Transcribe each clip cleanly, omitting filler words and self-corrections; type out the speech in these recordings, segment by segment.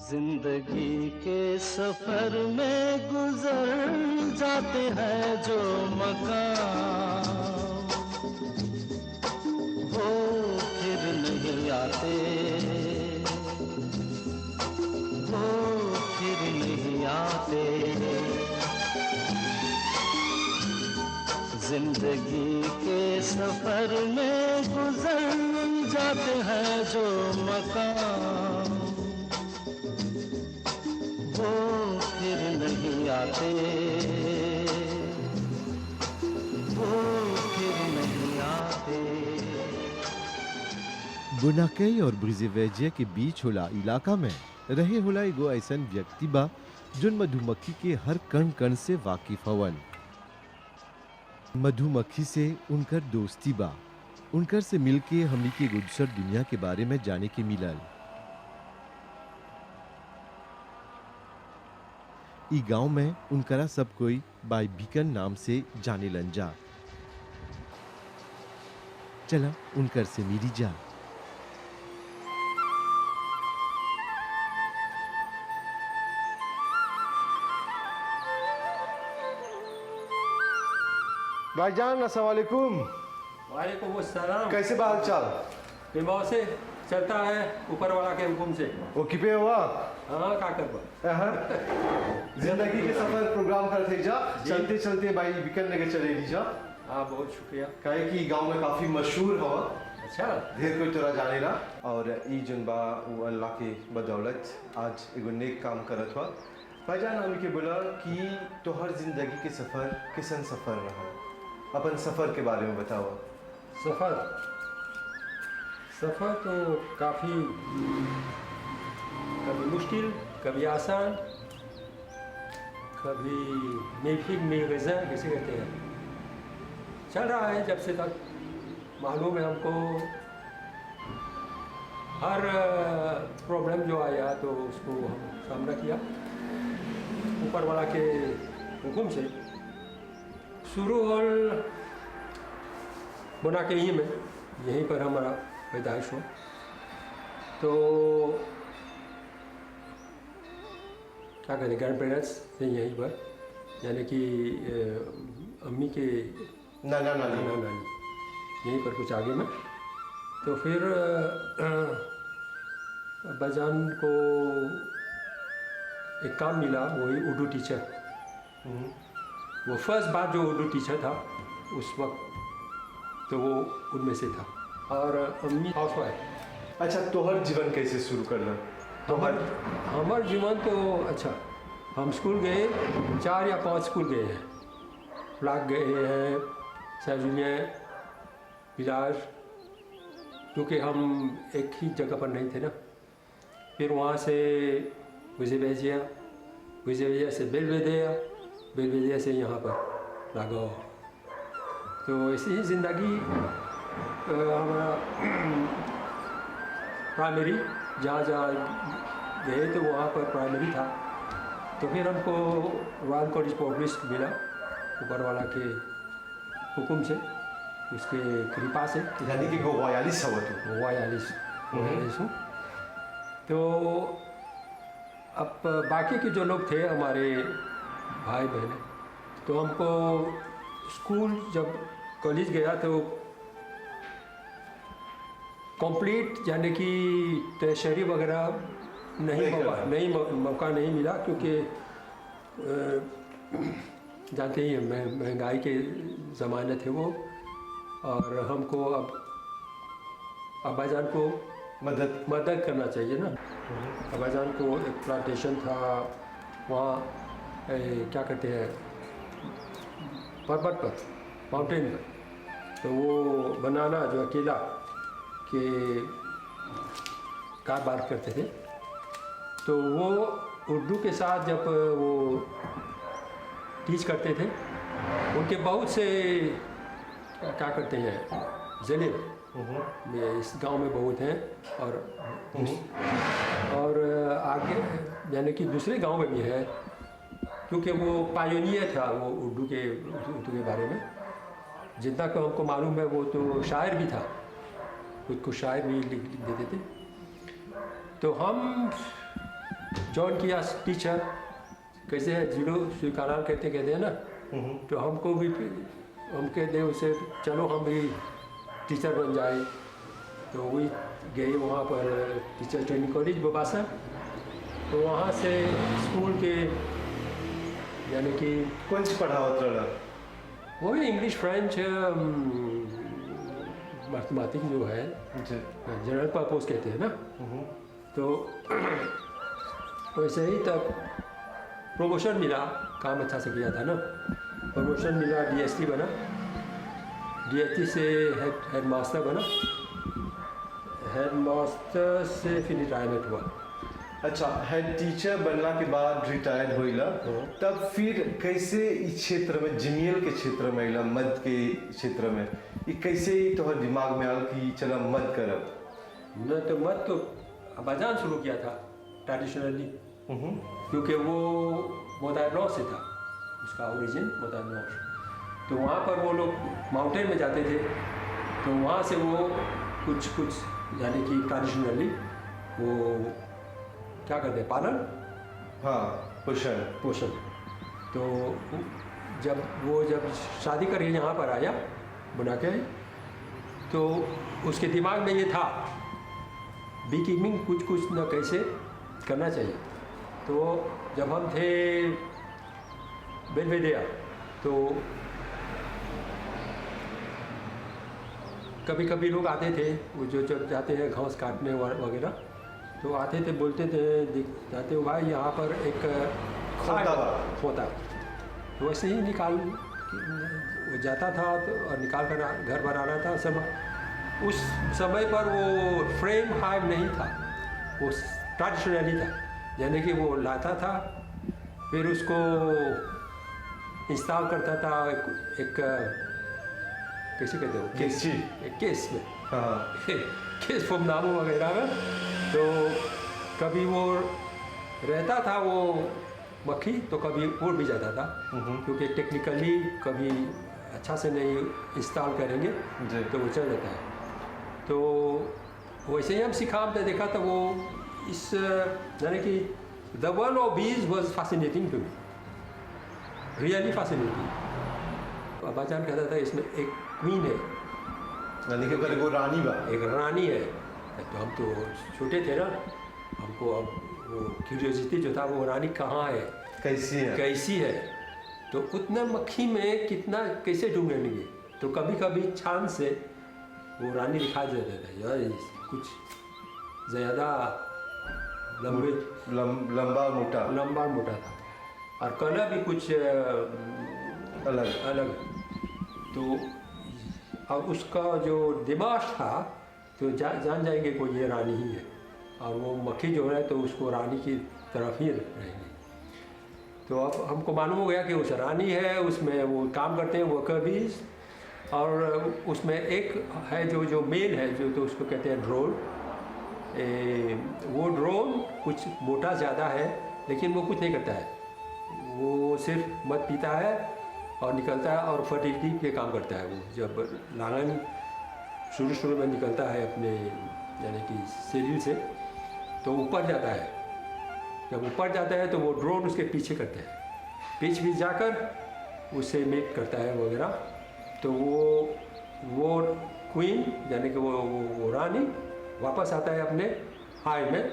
जिंदगी के सफर में गुजर जाते हैं जो मकाम, वो फिर नहीं आते, वो फिर नहीं आते। जिंदगी के सफर में गुजर जाते हैं जो मकाम, वो फिर नहीं आते, वो फिर नहीं आते। बुनाकई और ब्रिजेवेजिया के बीच होला इलाका में रहे होला एगो ऐसन व्यक्ति बा जोन मधुमक्खी के हर कण कण से वाकिफ हवन। मधुमक्खी से उनकर दोस्ती बा, उनकर से मिलके हमनी के गुजर दुनिया के बारे में जाने के मिलल। ई गांव में उनकरा सब कोई बाई बीकन नाम से जाने लन जा। चला उनकर से मिली जा। भाईजान अस्सलाम वालेकुम। वालेकुम अस्सलाम। कैसे बाल चाल? बेमाव से चलता है ऊपर वाला के हुक्म से। वो किपे हुआ? हाँ का कर जिंदगी के सफर प्रोग्राम करते जा, चलते चलते भाई बिकन लेके चले ली जा। हाँ बहुत शुक्रिया। काहे कि गांव में काफी मशहूर हवा। अच्छा ढेर कोई तोरा जाने ला और ई जन बा वो अल्लाह के बदौलत आज एगो नेक काम करत हुआ। भाईजान हम के बोला कि तोहर जिंदगी के सफर किसन सफर रहा, अपन सफर के बारे में बताओ। सफ़र तो काफ़ी कभी मुश्किल, कभी आसान, कभी मेफिक मेगज़ा कैसे कहते हैं, चल रहा है जब से तक। मालूम है हमको हर प्रॉब्लम जो आया तो उसको हम सामना किया ऊपर वाला के हुक्म से। शुरू और बुनाकई में यहीं पर हमारा पैदाइश हो, तो क्या कहते ग्रैंड पेरेंट्स थे यहीं पर, यानी कि अम्मी के नाना नानी यहीं पर कुछ आगे में। तो फिर अब्बाजान को एक काम मिला, वही उर्दू टीचर। वो फर्स्ट बार जो उर्दू टीचर था उस वक्त, तो वो उनमें से था। और अम्मी हाउसवाइफ। अच्छा, तोहर जीवन कैसे शुरू करना? हमार जीवन तो अच्छा, हम स्कूल गए, 4 या 5 स्कूल गए हैं। फ्लाग गए हैं, सर्जुनिया विलाज, क्योंकि हम एक ही जगह पर नहीं थे ना। फिर वहाँ से ब्रिजेवेजिया से बेलवेदिया से यहाँ पर लगाओ। तो ऐसी ही ज़िंदगी हमारा प्राइमरी जहाँ गए थे वहाँ पर प्राइमरी था। तो फिर हमको रॉयल कॉलेज पब्लिश मिला ऊपर वाला के हुक्म से, उसके कृपा से। यानी कि गोवायालिस हवा तो गोवायालिस हूँ। तो अब बाकी के जो लोग थे हमारे भाई बहन, तो हमको स्कूल जब कॉलेज गया तो कंप्लीट यानी कि टर्शरी वगैरह नहीं मौका नहीं मिला, क्योंकि जानते ही हैं महंगाई के ज़माने थे वो। और हमको अब अब्बाजान को मदद करना चाहिए ना। अब्बाजान को एक प्लांटेशन था वहाँ, क्या कहते हैं, पर्वत पर, माउंटेन पर, तो वो बनाना जो अकेला के कारोबार करते थे। तो वो उर्दू के साथ जब वो टीच करते थे, उनके बहुत से क्या करते हैं ज़लील इस गांव में बहुत हैं, और आगे यानी कि दूसरे गांव में भी है, क्योंकि वो पायोनियर था वो उर्दू के बारे में। जितना को हमको मालूम है वो तो शायर भी था, खुद को शायर भी लिख देते थे। तो हम जॉन किया टीचर कैसे है जुड़ो स्वीकार कहते हैं ना, तो हमको भी हम कहते उसे चलो हम भी टीचर बन जाए। तो वही गए वहाँ पर टीचर ट्रेनिंग कॉलेज बोबासा। तो वहाँ से स्कूल के यानी कि कौन सी पढ़ावत रहा? वही इंग्लिश फ्रेंच मैथमेटिक्स जो है जी। जनरल पर्पस कहते हैं ना। तो वैसे ही तब प्रमोशन मिला, काम अच्छा से किया था ना, प्रमोशन मिला, डीएसटी बना, डीएसटी से हेड मास्टर बना, हेड मास्टर से फिर रिटायरमेंट हुआ। अच्छा, हेड टीचर बनला के बाद रिटायर्ड होइला, तब फिर कैसे इस क्षेत्र में जिमियल के क्षेत्र में आइला, मद के क्षेत्र में ये कैसे तोहर दिमाग में आल कि चला मद करब? न तो मद तो अबाजान शुरू किया था ट्रेडिशनली, क्योंकि वो मोदानौ से था, उसका ओरिजिन मोदानौ। तो वहाँ पर वो लोग माउंटेन में जाते थे, तो वहाँ से वो कुछ यानी कि ट्रेडिशनली वो क्या करते हैं, पालन, हाँ, पोषण। तो जब शादी करके यहाँ पर आया बना के, तो उसके दिमाग में ये था बी कीपिंग कुछ न कैसे करना चाहिए। तो जब हम थे बेलवेडिया, तो कभी कभी लोग आते थे, वो जो जब जाते हैं घास काटने वगैरह, तो आते थे, बोलते थे, जाते हो भाई यहाँ पर एक खोता, तो वैसे ही निकाल वो जाता था, तो और निकाल कर घर बनाना था। उस समय पर वो फ्रेम हाइव नहीं था, वो ट्रेडिशनली था, यानी कि वो लाता था, फिर उसको इंस्टॉल करता था एक कैसे कहते हो, केस में, हाँ केस फोमनामो वगैरह में। तो कभी वो रहता था वो मक्खी, तो कभी उड़ भी जाता था, क्योंकि टेक्निकली कभी अच्छा से नहीं इंस्टॉल करेंगे तो वो चल जाता है। तो वैसे ही हम सिखा देखा था वो इस यानी कि the world of bees was fascinating to me, really fascinating. अब्बाजान कहता था इसमें एक क्वीन है, यानी कि वो रानी बा, एक रानी है। तो हम तो छोटे थे ना, हमको अब वो क्यूरियोसिटी जो था वो रानी कहाँ है, कैसी है। तो उतना मक्खी में कितना कैसे ढूंढेंगे, तो कभी कभी छान से वो रानी दिखाई देता था, यार कुछ ज़्यादा लंबा मोटा था, और कलर भी कुछ अलग। तो और उसका जो दिमाग था, तो जान जाएंगे कोई ये रानी ही है, और वो मक्खी जो है तो उसको रानी की तरफ ही रहेंगे। तो अब हमको मालूम हो गया कि उस रानी है, उसमें वो काम करते हैं वर्कर बीज, और उसमें एक है जो मेल है, जो तो उसको कहते हैं ड्रोन। वो ड्रोन कुछ मोटा ज़्यादा है, लेकिन वो कुछ नहीं करता है, वो सिर्फ मद पीता है और निकलता है, और फर्टिलिटी पे काम करता है। वो जब लालन शुरू में निकलता है अपने यानी कि शरीर से, तो ऊपर जाता है। जब ऊपर जाता है तो वो ड्रोन उसके पीछे करते हैं, पीछे जाकर उससे मेट करता है वगैरह। तो वो क्वीन यानी कि वो रानी वापस आता है अपने हाई में।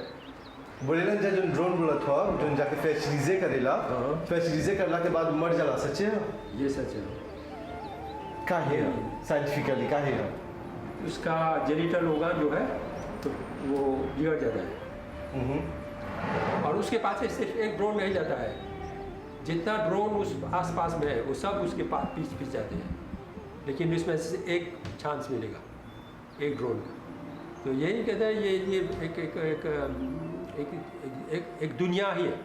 बोलेला जो ड्रोन बोला था, जो जाके फैशरीजे करेला, फैशरीजे करला के बाद मर जाला, सच्चे है? ये सच है। काहे साइंटिफिकली काहे उसका जेनिटल ऑर्गन जो है तो वो बिगड़ जाता है, और उसके पास सिर्फ एक ड्रोन नहीं जाता है, जितना ड्रोन उस आसपास में है वो सब उसके पास पीछे जाते हैं, लेकिन इसमें से एक चांस मिलेगा एक ड्रोन का। तो यही कहते हैं ये एक दुनिया ही है,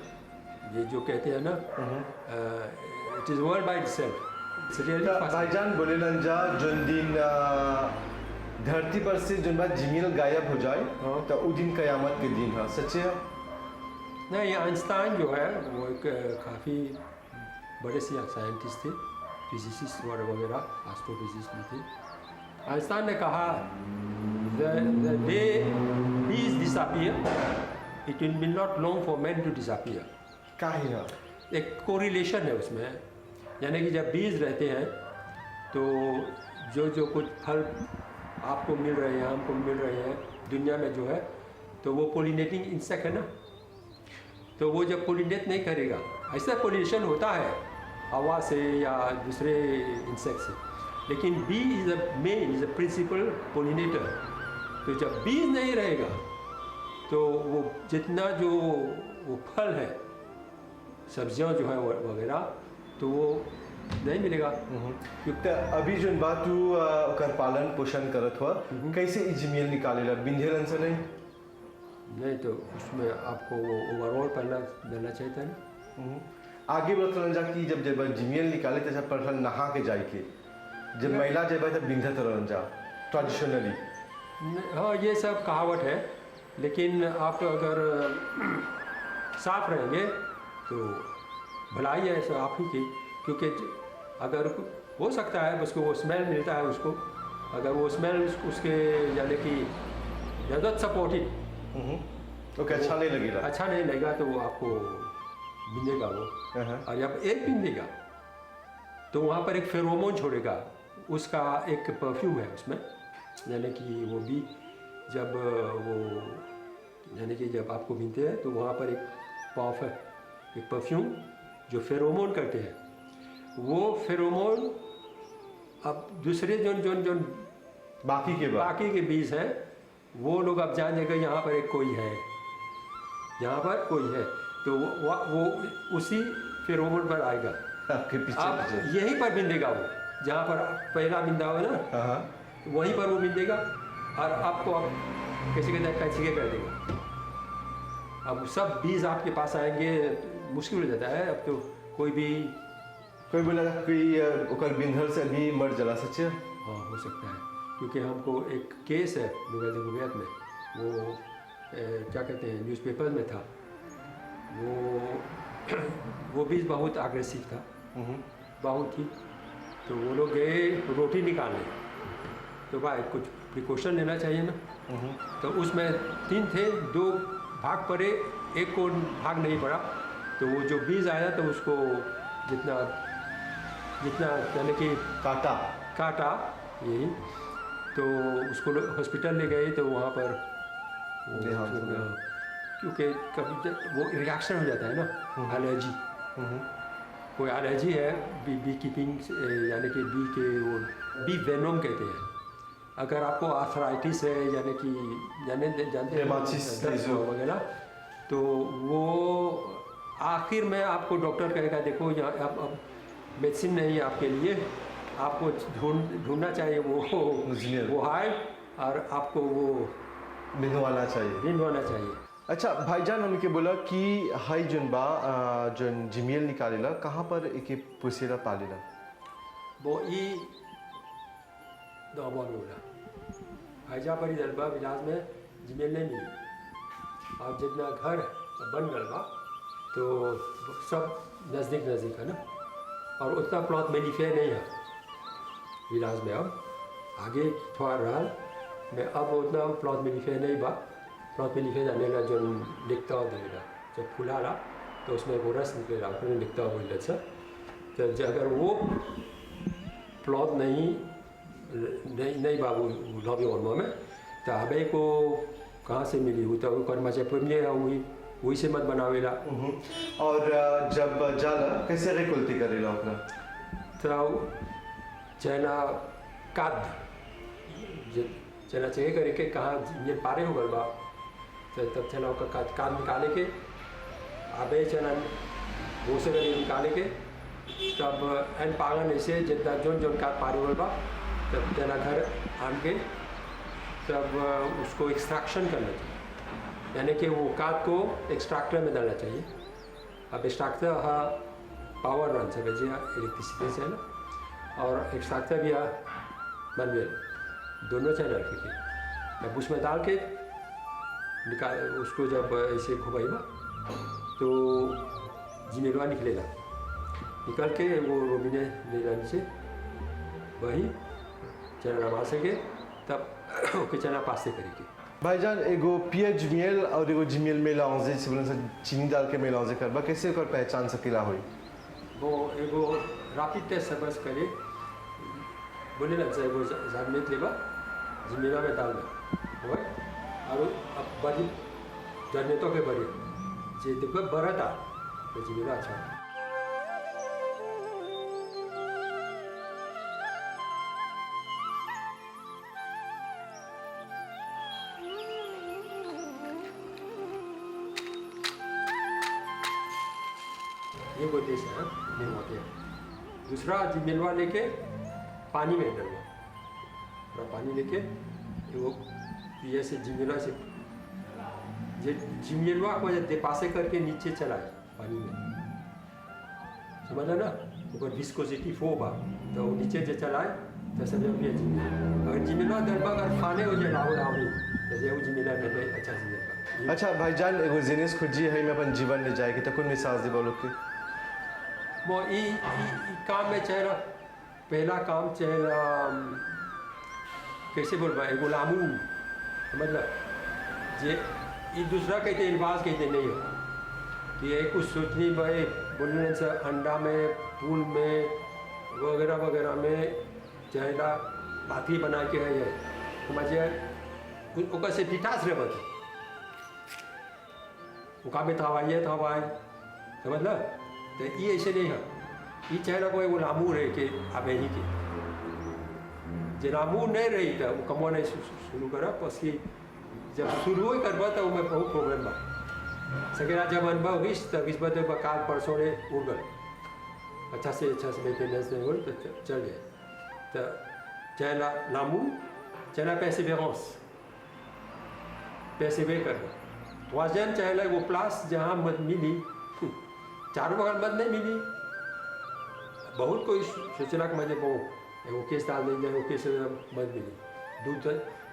ये जो कहते हैं ना, it is world by itself. भाईजान बोलेलन जा जोन दिन धरती पर से जोन बात जिमियल गायब हो जाए, तो उस दिन कयामत के दिन है, सच्चे है? नहीं, आइंस्टाइन जो है वो एक काफ़ी बड़े से साइंटिस्ट थे, फिजिसिस्ट वगैरह, एस्ट्रोफिजिस्ट भी थे। आइंस्टाइन ने कहा the day bees disappear, it will not long for man to disappear. का है एक कोरिलेशन है उसमें, यानी कि जब बीज रहते हैं तो जो जो कुछ फल आपको मिल रहे हैं, हमको मिल रहे हैं दुनिया में जो है, तो वो पोलिनेटिंग इंसेक्ट है ना, तो वो जब पोलिनेट नहीं करेगा, ऐसा पोलिनेशन होता है हवा से या दूसरे इंसेक्ट से, लेकिन bee is a main, is a principal pollinator. तो जब बीज नहीं रहेगा तो वो जितना जो वो फल है, सब्जियां जो है वगैरह, तो वो नहीं मिलेगा। तो अभी जो बात तू ओकर पालन पोषण करत हुआ, कैसे इजमेल निकालेला बिंधेलन से नहीं तो उसमें आपको वो ओवरऑल पहना देना चाहिए था ना। आगे बढ़त जा कि जब जब जिमियल निकाले तो जब पर नहा के जाए के, जब महिला जब तब बिंधत रहन जा ट्रेडिशनली। हाँ, ये सब कहावत है, लेकिन आप अगर साफ रहेंगे तो भलाई है सब आप ही की, क्योंकि अगर हो सकता है उसको वो स्मेल मिलता है उसको, अगर वो स्मेल उसके यानी कि नॉट सपोर्टेड, ओके, अच्छा नहीं लगेगा, अच्छा नहीं लगेगा तो वो आपको बिंदेगा वो। और जब एक बिंदेगा तो वहाँ पर एक फेरोमोन छोड़ेगा, उसका एक परफ्यूम है उसमें, यानी कि वो भी जब वो यानी कि जब आपको बिनते हैं तो वहाँ पर एक पॉफ है, एक परफ्यूम जो फेरोमोन करते हैं, वो फेरोमोन अब दूसरे जो जो जो बाकी के बीज हैं वो लोग अब जान जाएगा यहाँ पर एक कोई है, यहाँ पर कोई है, तो वो उसी फेरोमोन पर आएगा आपके आप यहीं पर बिंदेगा वो, जहाँ पर पहला बिंदा हो ना वहीं पर वो बिंदेगा और आपको अब कैसे कहते कर देगा। अब सब बीज आपके पास आएंगे मुश्किल हो जाता है। अब तो कोई बोला कोई ओकर बिंधर से भी मर जला सच्चे। हाँ, हो सकता है, क्योंकि हमको एक केस है गुजरात में, वो क्या कहते हैं न्यूज़पेपर में था, वो बीज बहुत अग्रेसिव था, बहुत ही, तो वो लोग गए रोटी निकालने, तो भाई कुछ प्रिकॉशन लेना चाहिए ना, तो उसमें 3 थे, 2 भाग पड़े, एक को भाग नहीं पड़ा, तो वो जो बीज आया तो उसको जितना यानी कि काटा यही, तो उसको हॉस्पिटल ले गए, तो वहाँ पर क्योंकि कभी वो रिएक्शन हो जाता है ना, एलर्जी, कोई एलर्जी है बी कीपिंग, यानी कि बी के वो बी वेनोम कहते हैं। अगर आपको आर्थराइटिस है यानी कि जानते हैं वगैरह, तो वो आखिर में आपको डॉक्टर कहेगा देखो यहाँ अब मेडिसिन नहीं है आपके लिए, आपको ढूंढना चाहिए वो हाय, और आपको वो बिंदवाना चाहिए। अच्छा भाईजान, हमके बोला कि हाई जन बा जन जिमियल निकालेला कहाँ पर एक पुसेला पालेला? वो ई दौबा में बोला हैजा पर दलबा विलास में जिमियल नहीं मिली, और जितना घर बन गलबा तो सब नज़दीक है ना, और उतना प्लॉट मेनीफेयर नहीं है विलास में। अब आगे थोड़ा रहा मैं, अब उतना प्लॉट मेनीफेयर नहीं बा, प्लॉट मेनीफेयर जाने का जो लिखता हुआ देगा, जब फूला रहा तो उसमें वो रस निकलेगा, अपने लिखता हुआ बोल सर, तो अगर वो प्लॉट नहीं बाबू लॉबी वर्मा में, तो अबे को कहाँ से मिली हुई, तो कर्मा चाहिए हुई वही से मत बनावेला। और जब जाला कैसे रिकुलती करेला अपना? तो चना काद चना चाहिए करके कहाँ ये पारे हो गल बा, तो तब चना का काद निकाले के आबे चना वो से निकाले के, तब एन पागन ऐसे जितना जोन काद पारे हो गल बा, तब चना घर आन के तब उसको एक्सट्रैक्शन करना चाहिए, यानी कि वो काद को एक्सट्रैक्टर में डालना चाहिए। अब एक्सट्रैक्टर पावर रन से भेजिए इलेक्ट्रिसिटी से है ना, और एक्सट्रैक्टर भी मैनुअल दोनों से डाल के, अब उसमें डाल के निकाल, उसको जब ऐसे घुमाएगा तो जिनेलवा निकलेगा, निकल के वो रोबिने ले जाने से वही चना रमा सके, तब ओके चना पास से करेंगे। भाईजान एगो पियर जमियल और एगो जमियल मेलांजे से बोलन से चीनी डाल के मेलांजे करबा कैसे ओकर पहचान सकेला होई? वो एगो रैपिड टेस्ट से बस करे बोले ना से एगो जामियत लेबा जमीना में डाल दे ओए और अब बड़ी जन्ने तो के बड़ी जे देखो बड़ा था तो जमीना अच्छा ये वो देश है नहीं होते हैं। दूसरा जिमिलवा लेके पानी में डलवा पूरा पानी लेके वो ये से जिमिलवा से ये जिमिलवा को जब पासे करके नीचे चलाए पानी में समझ ना ऊपर विस्कोसिटी फो बा तो वो नीचे जो चलाए तो समझो कि जिमिलवा अगर जिमिलवा डलवा अगर खाने हो जाए लाओ लाओ नहीं जैसे वो जिमिलवा डले अच्छा जिमिलवा अच्छा भाईजान एगो जेनेस खोजी है मैं अपन जीवन ले जाए कि तक उन मिसाल दे बोलो के वो ई काम में चेहरा पहला काम चेहरा कैसे बोल पाए गुलामू मतलब ये दूसरा कहते इल्बास कहते नहीं हो कि एक कुछ सोचनी भाई बोलने से अंडा में फूल में वगैरह वगैरह में चेहरा बाती बना के है ये समझिए ओका से पिटास रहे बचे उका में थवाइए समझ लो तो ये ऐसे नहीं है ये चेहरा को वो लामू रहे कि अब यही के जो लामू नहीं रही था वो कमो नहीं शुरू करा बस कि जब शुरू ही करवा तो मैं बहुत प्रॉब्लम बा सकेला जब अनुभव हुई तब इस बात पर काल परसों ने उड़ गए अच्छा से मेंटेनेंस नहीं हुई तो चल गए तो चेहरा लामू चेहरा पैसे वे कर वाजन चेहरा वो प्लास जहाँ मत मिली चारों बगल मत नहीं मिली बहुत कोई सोचना कि मुझे वो केस डाल देंगे वो केस मत मिली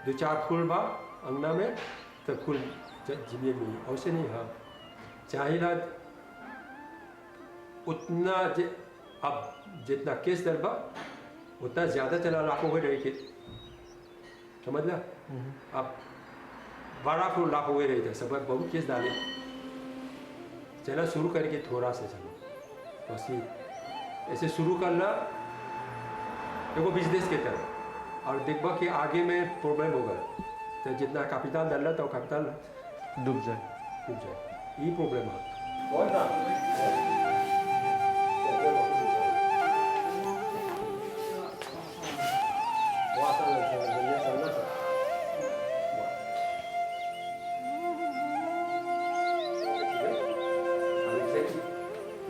दो चार फूल बा अंगना में तो फूल जिम्मे मिली ऐसे नहीं हाँ चाहिए उतना अब जितना केस डलबा उतना ज़्यादा चला लाखों में रही के समझ ला अब बड़ा फूल लाखों में रही थे सब बहुत केस डाले चला शुरू करके थोड़ा से चलो बस ऐसे शुरू करना देखो बिजनेस के तरह और देखबा कि आगे में प्रॉब्लम होगा तो जितना कैपिटल डालना तो कैपिटल डूब जाए ये प्रॉब्लम है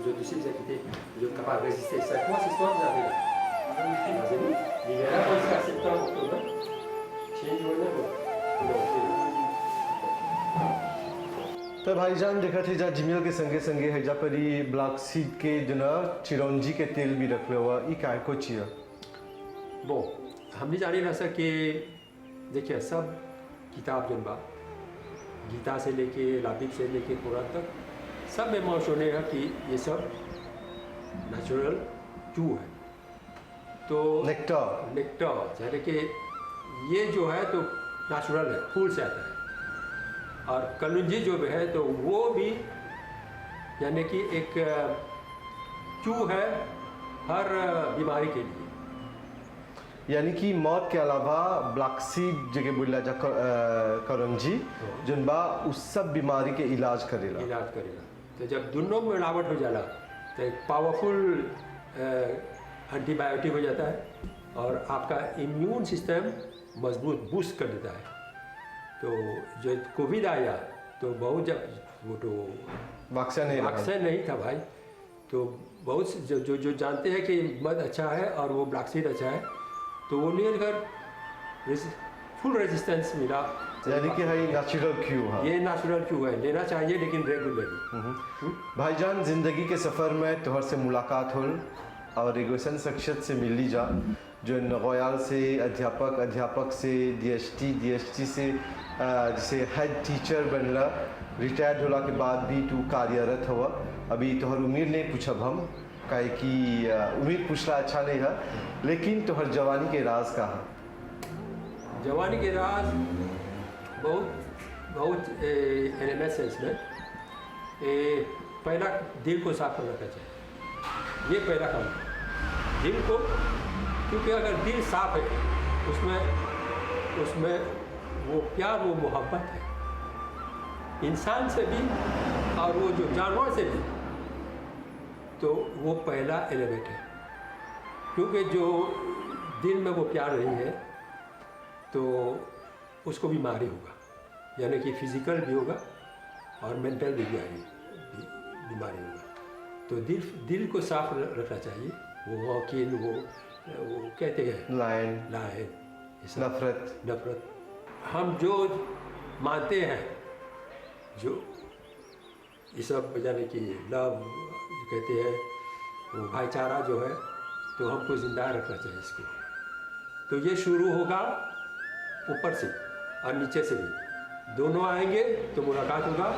je suis capable de résister 5 mois, c'est histoire d'arriver. L'hiver, jusqu'à septembre, octobre, change तो भाईजान देखा थे जा जिमियल के संगे संगे है जा परी ब्लैक सीड के जो ना चिरौंजी के तेल भी रख हुआ ये काय को चिया वो हमने जानी ना सर कि देखिए सब किताब जन बा गीता से लेके लाबिब से लेके कुरान तक सब में मौजूद है कि ये सब नेचुरल क्यों है तो नेक्टर जैसे कि ये जो है तो नेचुरल है फूल से आता है और कलुंजी जो भी है तो वो भी यानी कि एक क्यों है हर बीमारी के लिए यानी कि मौत के अलावा ब्लैक सीड जगह बोला जा करंजी जिन बा उस सब बीमारी के इलाज करेगा तो जब दोनों में मिलावट हो जाला तो एक पावरफुल एंटीबायोटिक हो जाता है और आपका इम्यून सिस्टम मजबूत बूस्ट कर देता है तो जो कोविड आया तो बहुत जब वो तो वैक्सीन नहीं था भाई तो बहुत जो जानते हैं कि मद अच्छा है और वो ब्लैक सीड अच्छा है तो वो लेकर फुल रेजिस्टेंस मिला यानी कि है नेचुरल क्यू है ये नेचुरल क्यू है लेना चाहिए लेकिन रेगुलरली भाईजान जिंदगी के सफ़र में तोहर से मुलाकात होल और एगो ऐसा शख्सियत से मिली जा जो रॉयल से अध्यापक से डीएसटी से जैसे हेड टीचर बनला रिटायर्ड होला के बाद भी तू कार्यरत हुआ अभी तोहर उम्र नहीं पूछब हम काहे कि उम्र पूछना अच्छा नहीं है लेकिन तोहर जवानी के राज का है जवानी के राज बहुत एलिमेंट्स है इसमें। पहला दिल को साफ रखना चाहिए, ये पहला काम है दिल को, क्योंकि अगर दिल साफ है उसमें वो प्यार, वो मोहब्बत है इंसान से भी और वो जो जानवर से भी, तो वो पहला एलिमेंट है। क्योंकि जो दिल में वो प्यार नहीं है तो उसको बीमारी होगा, यानी कि फिजिकल भी होगा और मेंटल भी बीमारी होगा। तो दिल को साफ रखना चाहिए। वो वकील, वो कहते हैं लायन, नफरत। हम जो मानते हैं, जो ये सब यानी कि लव कहते हैं, वो भाईचारा जो है, तो हमको जिंदा रखना चाहिए इसको। तो ये शुरू होगा ऊपर से और नीचे से भी, दोनों आएंगे तो मुलाकात होगा,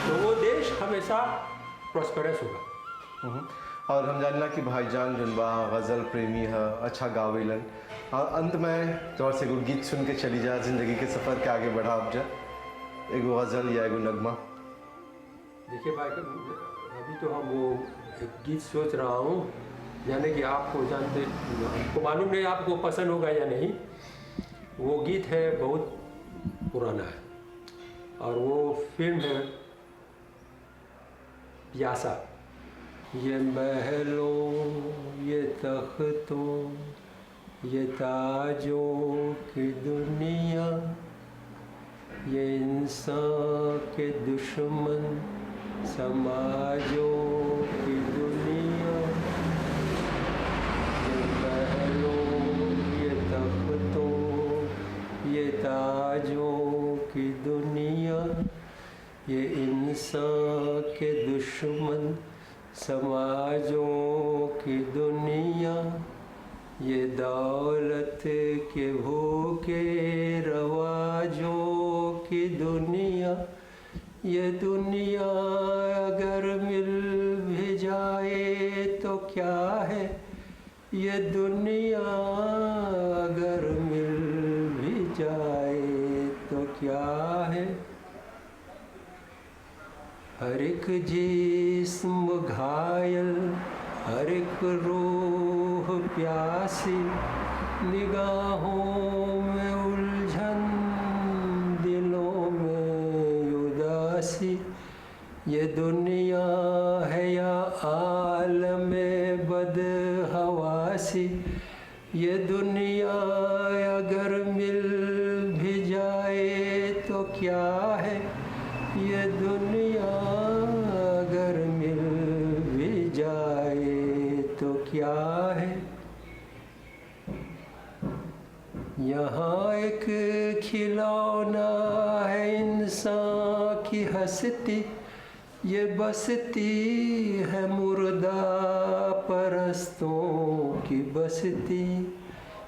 तो वो देश हमेशा प्रॉस्पेरस होगा। और हम जानना कि भाईजान जुनबा गज़ल प्रेमी है, अच्छा गावेलन। और अंत में तौर से एगो गीत सुन के चली जा, जिंदगी के सफ़र के आगे बढ़ा आप जा, एगो गज़ल या एगो नगमा। देखिए भाई, अभी तो हम वो एक गीत सोच रहा हूँ, यानी कि आपको जानते, आपको मालूम नहीं आपको पसंद होगा या नहीं। वो गीत है, बहुत पुराना है और वो फिल्म है प्यासा। ये महलों, ये तख्तों, ये ताजों की दुनिया, ये इंसान के दुश्मन समाजों की दुनिया। ये महलों, ये तख्तों, ये ताजों की दुनिया, ये इंसान के दुश्मन समाजों की दुनिया, ये दौलत के भूखे रवाजों की दुनिया। ये दुनिया अगर मिल भी जाए तो क्या है, ये दुनिया अगर मिल भी जाए तो क्या है। हर एक जिस्म घायल, हर एक रूह प्यासी, निगाहों में उलझन, दिलों में उदासी। ये दुनिया है या आलमे बदहवासी, ये दुनिया अगर मिल भी जाए तो क्या है, ये दुनिया अगर मिल भी जाए तो क्या है। यहाँ एक खिलौना है इंसान की हस्ती, ये बसती है मुर्दा परस्तों की बसती।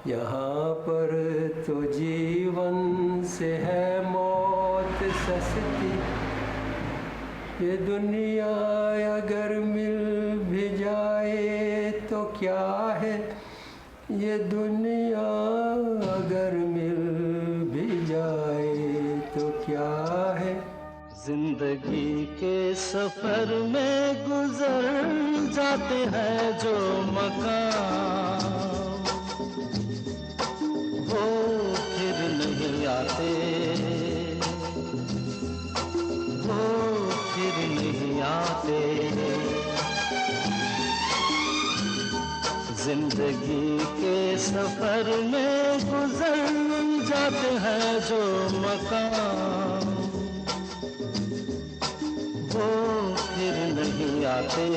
यहाँ पर तो जीवन से है मौत सस्ती, ये दुनिया अगर मिल भी जाए तो क्या है, ये दुनिया अगर मिल भी जाए तो क्या है। जिंदगी के सफर में गुजर जाते हैं जो मकाम, वो फिर नहीं आते, वो फिर नहीं आते। जिंदगी के सफर में गुजर जाते हैं जो मकाम, वो फिर नहीं आते।